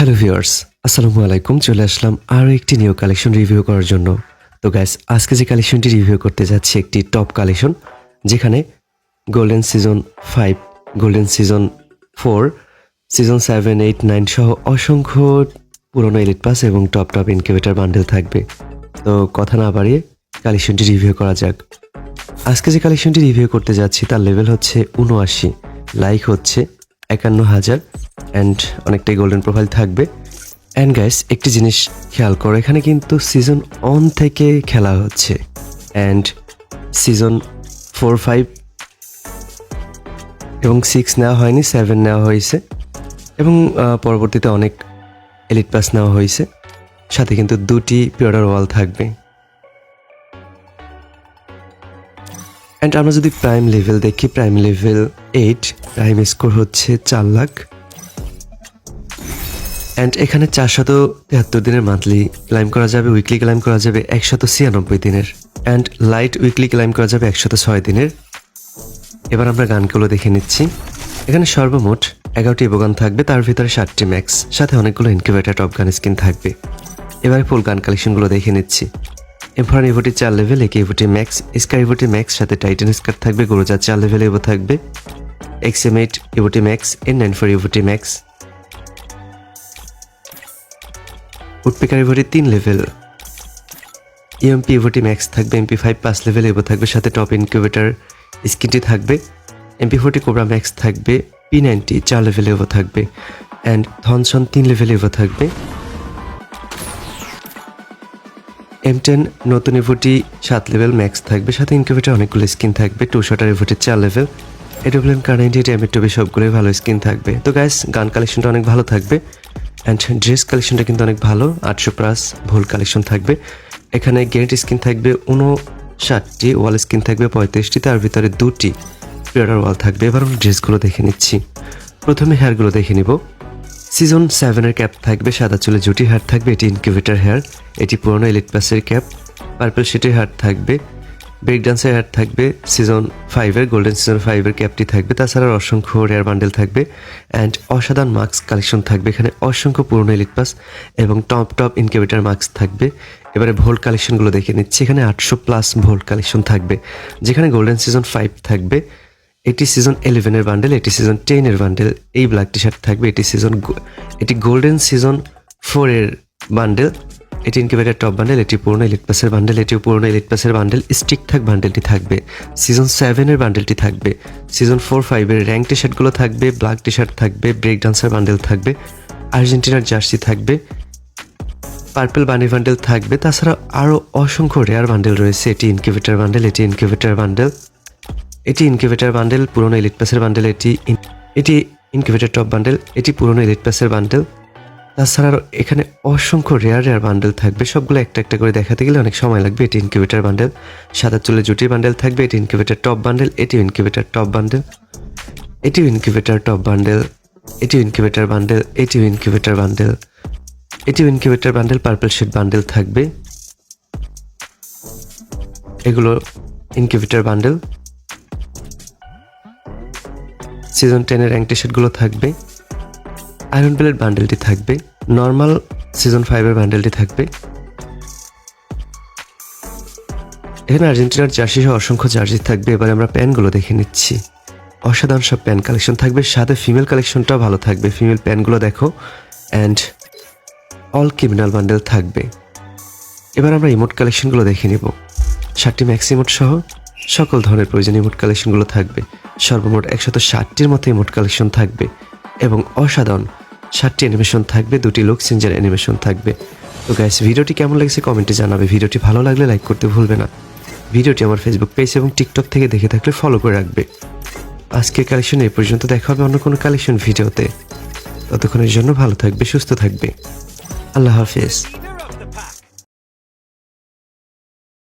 Hello viewers, আসসালামু আলাইকুম। চলে আসলাম আরও একটি নিউ কালেকশন রিভিউ করার জন্য। তো গাইস, আজকে যে কালেকশনটি রিভিউ করতে যাচ্ছি একটি টপ কালেকশন, যেখানে golden season 5, golden season 4, season 7, 8, 9 সহ অসংখ্য পুরনো এলিট পাস এবং টপ ইনকিউবেটর বান্ডেল থাকবে। তো কথা না বাড়িয়ে কালেকশনটি রিভিউ করা যাক। আজকে যে কালেকশনটি রিভিউ করতে যাচ্ছি তার লেভেল হচ্ছে 79, লাইক হচ্ছে 51,000 অ্যান্ড অনেকটাই গোল্ডেন প্রোফাইল থাকবে। অ্যান্ড গাইস, একটি জিনিস খেয়াল করো, এখানে কিন্তু সিজন 1 থেকে খেলা হচ্ছে অ্যান্ড সিজন 4, 5 এবং 6 নেওয়া হয়নি, 7 নেওয়া হয়েছে এবং পরবর্তীতে অনেক এলিট পাস নেওয়া হয়েছে। সাথে কিন্তু 2টি পিওরার ওয়াল থাকবে। অ্যান্ড আমরা যদি প্রাইম লেভেল দেখি, প্রাইম লেভেল 8, প্রাইম স্কোর হচ্ছে 4 লাখ। অ্যান্ড এখানে 473 দিনের মান্থলি ক্লাইম করা যাবে, উইকলি ক্লাইম করা যাবে 196 দিনের, অ্যান্ড লাইট উইকলি ক্লাইম করা যাবে 106 দিনের। এবার আমরা গানগুলো দেখে নিচ্ছি। এখানে সর্বমোট 11টি ইভোগান থাকবে, তার ভিতরে 7টি ম্যাক্স, সাথে অনেকগুলো ইনকিউবেটর টপ গান স্কিন থাকবে। এবারে ফুল গান কালেকশনগুলো দেখে নিচ্ছি। এমফার ইভোটি 4 লেভেল, একে ইভোটি ম্যাক্স, স্কাই ইভোটি ম্যাক্স, সাথে টাইটান স্কার থাকবে। গুরুজা 4 লেভেল ইভো থাকবে, XM8 ইভোটি ম্যাক্স, N94 ইভোটি ম্যাক্স, উডপেকার ইভোটি 3 লেভেল, ইএমপি ইভোটি ম্যাক্স থাকবে, MP5 5 লেভেল ইভো থাকবে, সাথে টপ ইনকিউবেটর স্কিনটি থাকবে। MP40 কোবরা ম্যাক্স থাকবে, P90 4 লেভেল ইভো থাকবে, অ্যান্ড থনসন 3 লেভেল ইভো থাকবে। M10 নতুন ইভোটি 7 লেভেল ম্যাক্স থাকবে, সাথে ইনকিউবেটর অনেকগুলো স্কিন থাকবে। 2 শটার ইভোটি 4 লেভেল, এডব্লিউএন কারেন্টি M2 সবগুলোই ভালো স্কিন থাকবে। তো গাইস, গান কালেকশনটা অনেক ভালো থাকবে অ্যান্ড ড্রেস কালেকশনটা কিন্তু অনেক ভালো, 800+ ভোল কালেকশন থাকবে। এখানে গ্যারেন্টি স্কিন থাকবে 59টি, ওয়াল স্কিন থাকবে 35টি, তার ভিতরে 2টি পিওরার ওয়াল থাকবে। এবার আমরা ড্রেসগুলো দেখে নিচ্ছি। প্রথমে হেয়ারগুলো দেখে নিব। সিজন 7-এর ক্যাপ থাকবে, সাদা চুলে জুটি হেয়ার থাকবে, এটি ইনকিউবেটর হেয়ার, এটি পুরনো এলিট পাসের ক্যাপ। পার্পল শেটের হেয়ার থাকবে, ব্রেক ডান্সের হেয়ার থাকবে, সিজন 5-এর গোল্ডেন সিজন 5-এর ক্যাপটি থাকবে। তাছাড়া অসংখ্য রেয়ার বান্ডেল থাকবে অ্যান্ড অসাধারণ মাস্ক কালেকশন থাকবে। এখানে অসংখ্য পুরনো এলিট পাস এবং টপ ইনকিউবেটর মাস্ক থাকবে। এবারে ভোল্ট কালেকশনগুলো দেখে নিচ্ছি। এখানে 800+ ভোল্ট কালেকশন থাকবে, যেখানে গোল্ডেন সিজন 5 থাকবে, এটি সিজন 11-এর বান্ডেল, এটি সিজন 10-এর বান্ডেল, এই ব্ল্যাক টি শার্ট থাকবে, এটি গোল্ডেন সিজন 4-এর বান্ডেল, এটি ইনকিউবেটর টপ বান্ডেল, এটি পুরনো এলিট পাসের বান্ডেল, এটিও পুরনো এলিট পাসের বান্ডেল। স্টিক থাক বান্ডেলটি থাকবে, সিজন 7-এর বান্ডেলটি থাকবে, সিজন 4, 5-এর র্যাঙ্ক টি শার্টগুলো থাকবে, ব্ল্যাক টি শার্ট থাকবে, ব্রেক ডান্সার বান্ডেল থাকবে, আর্জেন্টিনার জার্সি থাকবে, পার্পল বানি বান্ডেল থাকবে। তাছাড়া আরও অসংখ্য রেয়ার বান্ডেল রয়েছে। এটি ইনকিউবেটর বান্ডেল, এটি ইনকিউবেটর বান্ডেল, এটি ইনকিউবেটর বান্ডেল, পুরনো এলিট পাসের বান্ডেল, এটি ইনকিউবেটর টপ বান্ডেল, এটি পুরনো এলিট পাসের বান্ডেল। তাছাড়া এখানে অসংখ্য রেয়ার বান্ডেল থাকবে, সবগুলো একটা একটা করে দেখাতে গেলে অনেক সময় লাগবে। এটি ইনকিউবেটর বান্ডেল, সাদা চুলে জুটি বান্ডেল থাকবে, এটি ইনকিউবেটর টপ বান্ডেল, এটি ইনকিউবেটর টপ বান্ডেল, এটি ইনকিউবেটর টপ বান্ডেল, এটি ইনকিউবেটর বান্ডেল, এটি ইনকিউবেটর বান্ডেল, এটি incubator bundle, purple shade bundle থাকবে। এগুলো ইনকিউবেটর বান্ডেল। সিজন 10-এর র্যাঙ্ক টি শার্টগুলো থাকবে, আয়রন প্লেট বান্ডেলটি থাকবে, নর্মাল সিজন 5-এর বান্ডেলটি থাকবে। এখানে আর্জেন্টিনার জার্সি সহ অসংখ্য জার্সি থাকবে। এবার আমরা প্যান্টগুলো দেখে নিচ্ছি। অসাধারণ সব প্যান্ট কালেকশন থাকবে, সাথে ফিমেল কালেকশনটাও ভালো থাকবে। ফিমেল প্যান্টগুলো দেখো, অ্যান্ড অল ক্রিমিনাল বান্ডেল থাকবে। এবার আমরা ইমোট কালেকশনগুলো দেখে নিব। 7টি ম্যাক্স ইমোট সহ সকল ধরনের প্রয়োজনীয় ইমোট কালেকশনগুলো থাকবে। সর্বমোট 160-টির মতো ইমোট কালেকশন থাকবে এবং অসাধারণ 7টি অ্যানিমেশন থাকবে, 2টি লুক চেঞ্জের অ্যানিমেশন থাকবে। তো গাইস, ভিডিওটি কেমন লাগছে কমেন্টে জানাবে। ভিডিওটি ভালো লাগলে লাইক করতে ভুলবে না। ভিডিওটি আমার ফেসবুক পেজ এবং টিকটক থেকে দেখে থাকলে ফলো করে রাখবে। আজকের কালেকশন এই পর্যন্ত, দেখা হবে অন্য কোনো কালেকশন ভিডিওতে। ততক্ষণের জন্য ভালো থাকবে, সুস্থ থাকবে। আল্লাহ হাফেজ।